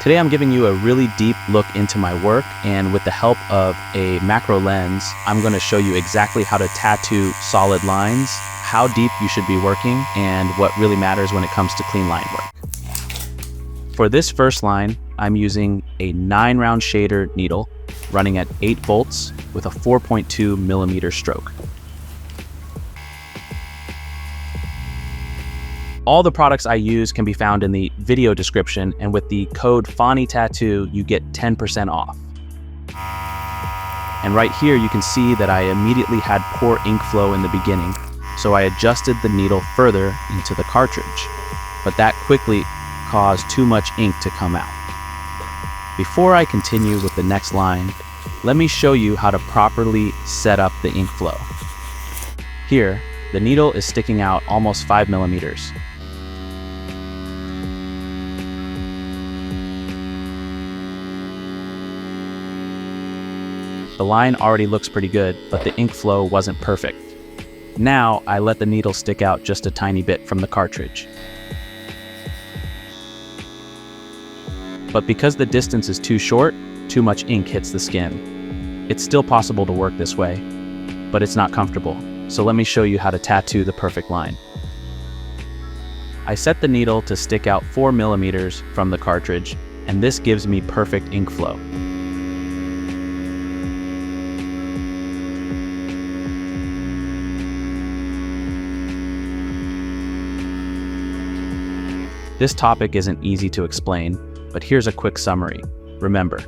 Today I'm giving you a really deep look into my work, and with the help of a macro lens, I'm going to show you exactly how to tattoo solid lines, how deep you should be working, and what really matters when it comes to clean line work. For this first line, I'm using a 9-round shader needle running at 8 volts with a 4.2 millimeter stroke. All the products I use can be found in the video description, and with the code FANITATTOO, you get 10% off. And right here, you can see that I immediately had poor ink flow in the beginning, so I adjusted the needle further into the cartridge, but that quickly caused too much ink to come out. Before I continue with the next line, let me show you how to properly set up the ink flow. Here, the needle is sticking out almost 5 millimeters. The line already looks pretty good, but the ink flow wasn't perfect. Now, I let the needle stick out just a tiny bit from the cartridge. But because the distance is too short, too much ink hits the skin. It's still possible to work this way, but it's not comfortable. So let me show you how to tattoo the perfect line. I set the needle to stick out 4 millimeters from the cartridge, and this gives me perfect ink flow. This topic isn't easy to explain, but here's a quick summary. Remember,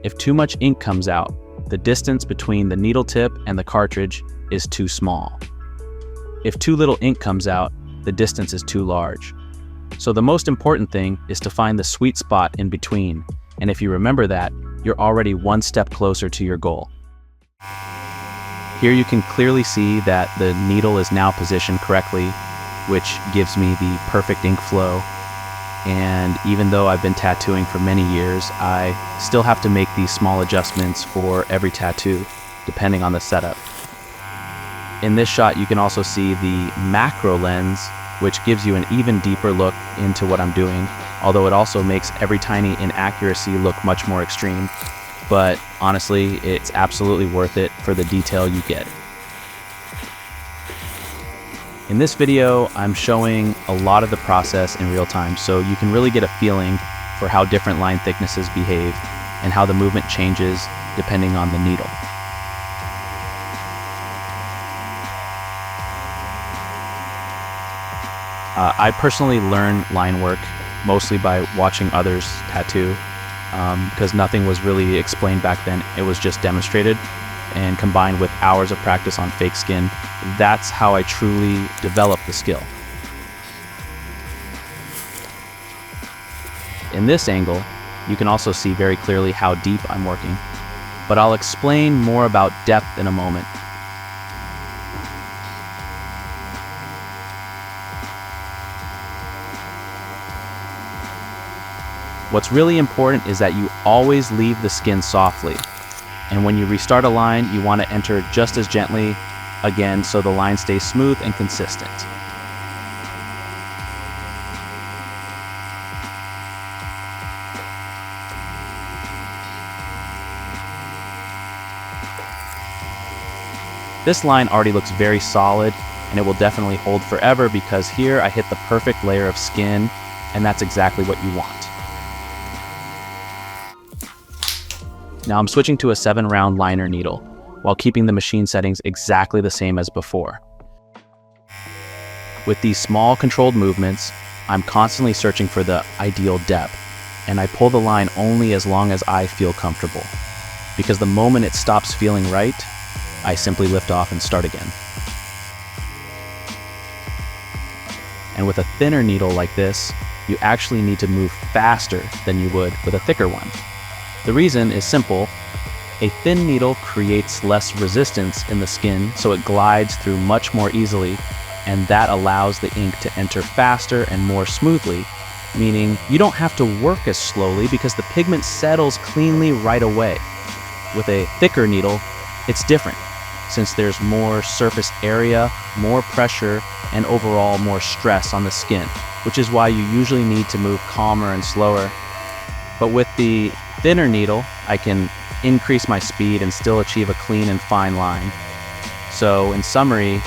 if too much ink comes out, the distance between the needle tip and the cartridge is too small. If too little ink comes out, the distance is too large. So the most important thing is to find the sweet spot in between, and if you remember that, you're already one step closer to your goal. Here you can clearly see that the needle is now positioned correctly, which gives me the perfect ink flow. And even though I've been tattooing for many years, I still have to make these small adjustments for every tattoo, depending on the setup. In this shot, you can also see the macro lens, which gives you an even deeper look into what I'm doing, although it also makes every tiny inaccuracy look much more extreme. But honestly, it's absolutely worth it for the detail you get. In this video, I'm showing a lot of the process in real time, so you can really get a feeling for how different line thicknesses behave and how the movement changes depending on the needle. I personally learned line work mostly by watching others tattoo, because nothing was really explained back then. It was just demonstrated, and combined with hours of practice on fake skin, that's how I truly developed the skill. In this angle, you can also see very clearly how deep I'm working, but I'll explain more about depth in a moment. What's really important is that you always leave the skin softly. And when you restart a line, you want to enter just as gently again so the line stays smooth and consistent. This line already looks very solid, and it will definitely hold forever because here I hit the perfect layer of skin, and that's exactly what you want. Now I'm switching to a 7-round liner needle, while keeping the machine settings exactly the same as before. With these small controlled movements, I'm constantly searching for the ideal depth, and I pull the line only as long as I feel comfortable, because the moment it stops feeling right, I simply lift off and start again. And with a thinner needle like this, you actually need to move faster than you would with a thicker one. The reason is simple. A thin needle creates less resistance in the skin, so it glides through much more easily, and that allows the ink to enter faster and more smoothly, meaning you don't have to work as slowly because the pigment settles cleanly right away. With a thicker needle, it's different, since there's more surface area, more pressure, and overall more stress on the skin, which is why you usually need to move calmer and slower. But with the thinner needle, I can increase my speed and still achieve a clean and fine line. So in summary,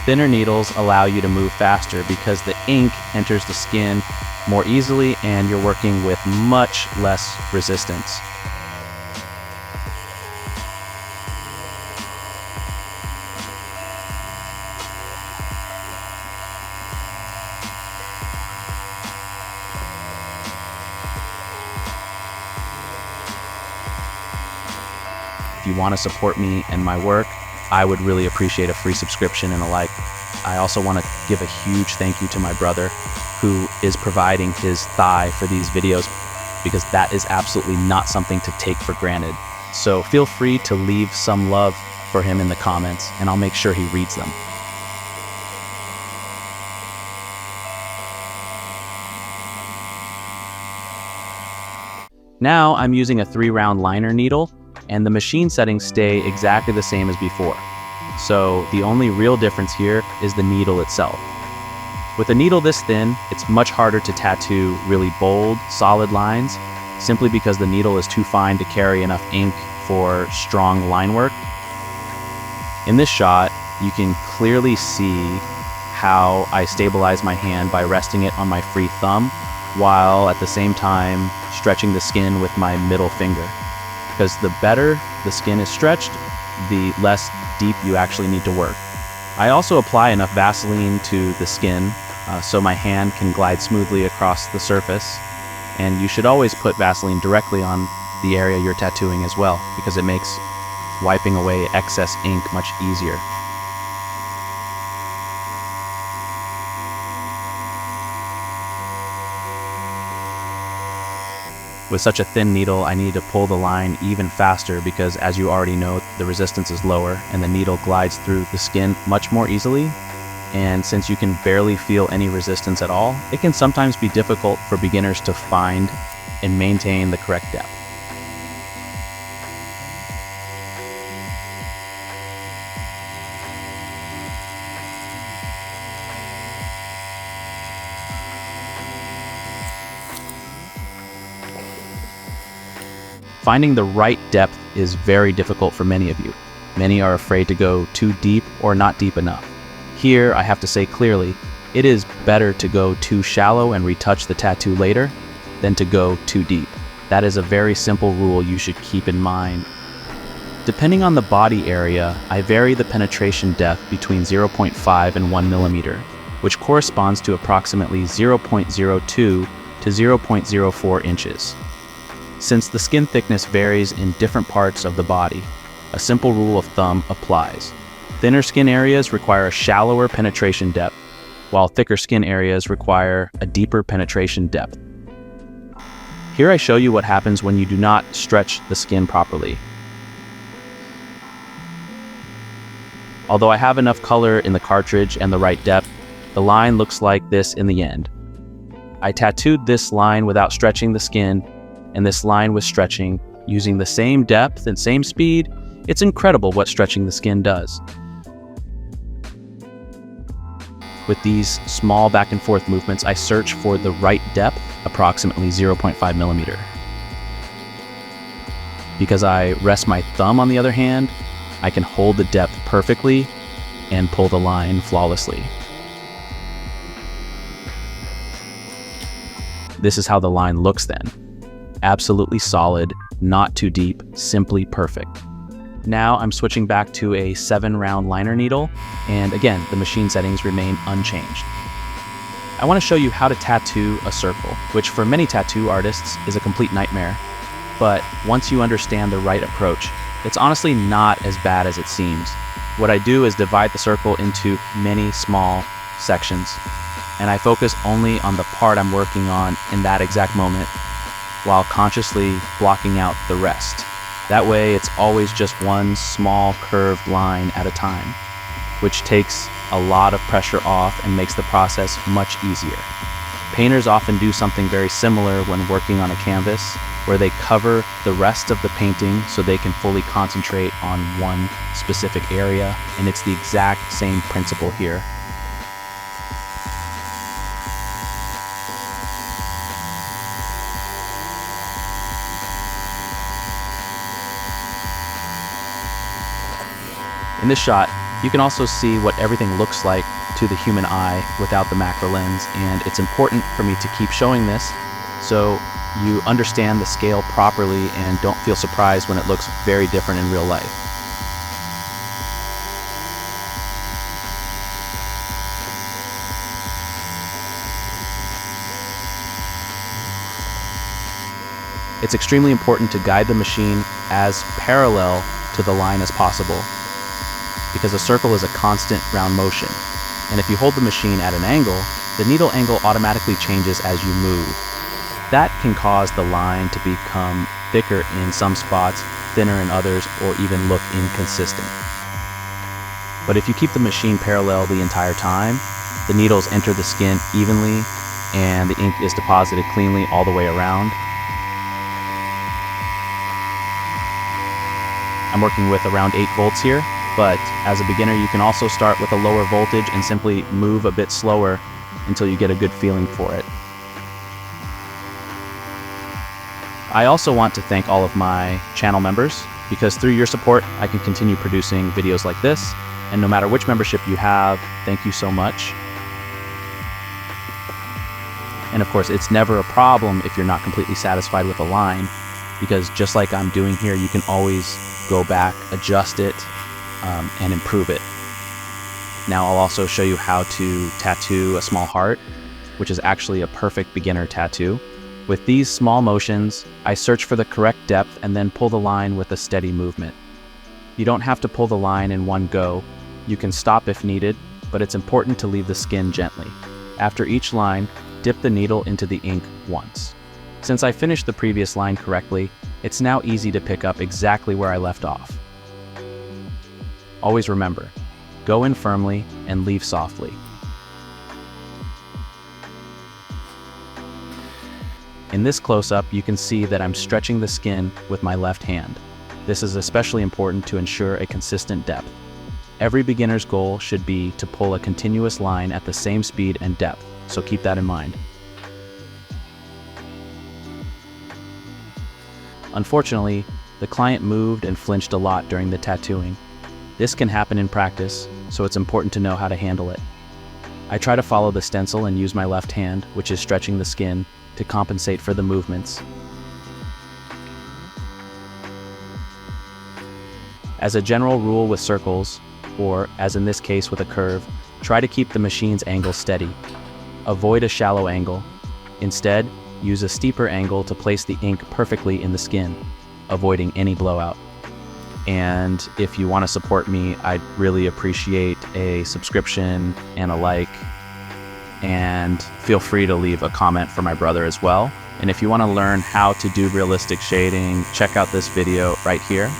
thinner needles allow you to move faster because the ink enters the skin more easily and you're working with much less resistance. If you want to support me and my work, I would really appreciate a free subscription and a like. I also want to give a huge thank you to my brother who is providing his thigh for these videos, because that is absolutely not something to take for granted. So feel free to leave some love for him in the comments and I'll make sure he reads them. Now I'm using a 3-round liner needle, and the machine settings stay exactly the same as before. So the only real difference here is the needle itself. With a needle this thin, it's much harder to tattoo really bold, solid lines, simply because the needle is too fine to carry enough ink for strong line work. In this shot, you can clearly see how I stabilize my hand by resting it on my free thumb, while at the same time stretching the skin with my middle finger. Because the better the skin is stretched, the less deep you actually need to work. I also apply enough Vaseline to the skin so my hand can glide smoothly across the surface. And you should always put Vaseline directly on the area you're tattooing as well, because it makes wiping away excess ink much easier. With such a thin needle, I need to pull the line even faster because, as you already know, the resistance is lower and the needle glides through the skin much more easily. And since you can barely feel any resistance at all, it can sometimes be difficult for beginners to find and maintain the correct depth. Finding the right depth is very difficult for many of you. Many are afraid to go too deep or not deep enough. Here, I have to say clearly, it is better to go too shallow and retouch the tattoo later than to go too deep. That is a very simple rule you should keep in mind. Depending on the body area, I vary the penetration depth between 0.5 and 1 millimeter, which corresponds to approximately 0.02 to 0.04 inches. Since the skin thickness varies in different parts of the body, a simple rule of thumb applies. Thinner skin areas require a shallower penetration depth, while thicker skin areas require a deeper penetration depth. Here I show you what happens when you do not stretch the skin properly. Although I have enough color in the cartridge and the right depth, the line looks like this in the end. I tattooed this line without stretching the skin, and this line was stretching using the same depth and same speed. It's incredible what stretching the skin does. With these small back and forth movements, I search for the right depth, approximately 0.5 millimeter. Because I rest my thumb on the other hand, I can hold the depth perfectly and pull the line flawlessly. This is how the line looks then. Absolutely solid, not too deep, simply perfect. Now I'm switching back to a 7-round liner needle, and again, the machine settings remain unchanged. I want to show you how to tattoo a circle, which for many tattoo artists is a complete nightmare. But once you understand the right approach, it's honestly not as bad as it seems. What I do is divide the circle into many small sections, and I focus only on the part I'm working on in that exact moment, while consciously blocking out the rest. That way, it's always just one small curved line at a time, which takes a lot of pressure off and makes the process much easier. Painters often do something very similar when working on a canvas, where they cover the rest of the painting so they can fully concentrate on one specific area, and it's the exact same principle here. In this shot, you can also see what everything looks like to the human eye without the macro lens, and it's important for me to keep showing this so you understand the scale properly and don't feel surprised when it looks very different in real life. It's extremely important to guide the machine as parallel to the line as possible, because a circle is a constant round motion, and if you hold the machine at an angle, the needle angle automatically changes as you move. That can cause the line to become thicker in some spots, thinner in others, or even look inconsistent. But if you keep the machine parallel the entire time, the needles enter the skin evenly and the ink is deposited cleanly all the way around. I'm working with around 8 volts here, but as a beginner you can also start with a lower voltage and simply move a bit slower until you get a good feeling for it. I also want to thank all of my channel members, because through your support I can continue producing videos like this, and no matter which membership you have, thank you so much. And of course, it's never a problem if you're not completely satisfied with a line, because just like I'm doing here, you can always go back, adjust it, and improve it. Now I'll also show you how to tattoo a small heart, which is actually a perfect beginner tattoo. With these small motions, I search for the correct depth and then pull the line with a steady movement. You don't have to pull the line in one go. You can stop if needed, but it's important to leave the skin gently. After each line, dip the needle into the ink once. Since I finished the previous line correctly, it's now easy to pick up exactly where I left off. Always remember, go in firmly and leave softly. In this close-up, you can see that I'm stretching the skin with my left hand. This is especially important to ensure a consistent depth. Every beginner's goal should be to pull a continuous line at the same speed and depth, so keep that in mind. Unfortunately, the client moved and flinched a lot during the tattooing. This can happen in practice, so it's important to know how to handle it. I try to follow the stencil and use my left hand, which is stretching the skin, to compensate for the movements. As a general rule with circles, or as in this case with a curve, try to keep the machine's angle steady. Avoid a shallow angle. Instead, use a steeper angle to place the ink perfectly in the skin, avoiding any blowout. And if you want to support me, I'd really appreciate a subscription and a like, and feel free to leave a comment for my brother as well. And if you want to learn how to do realistic shading, check out this video right here.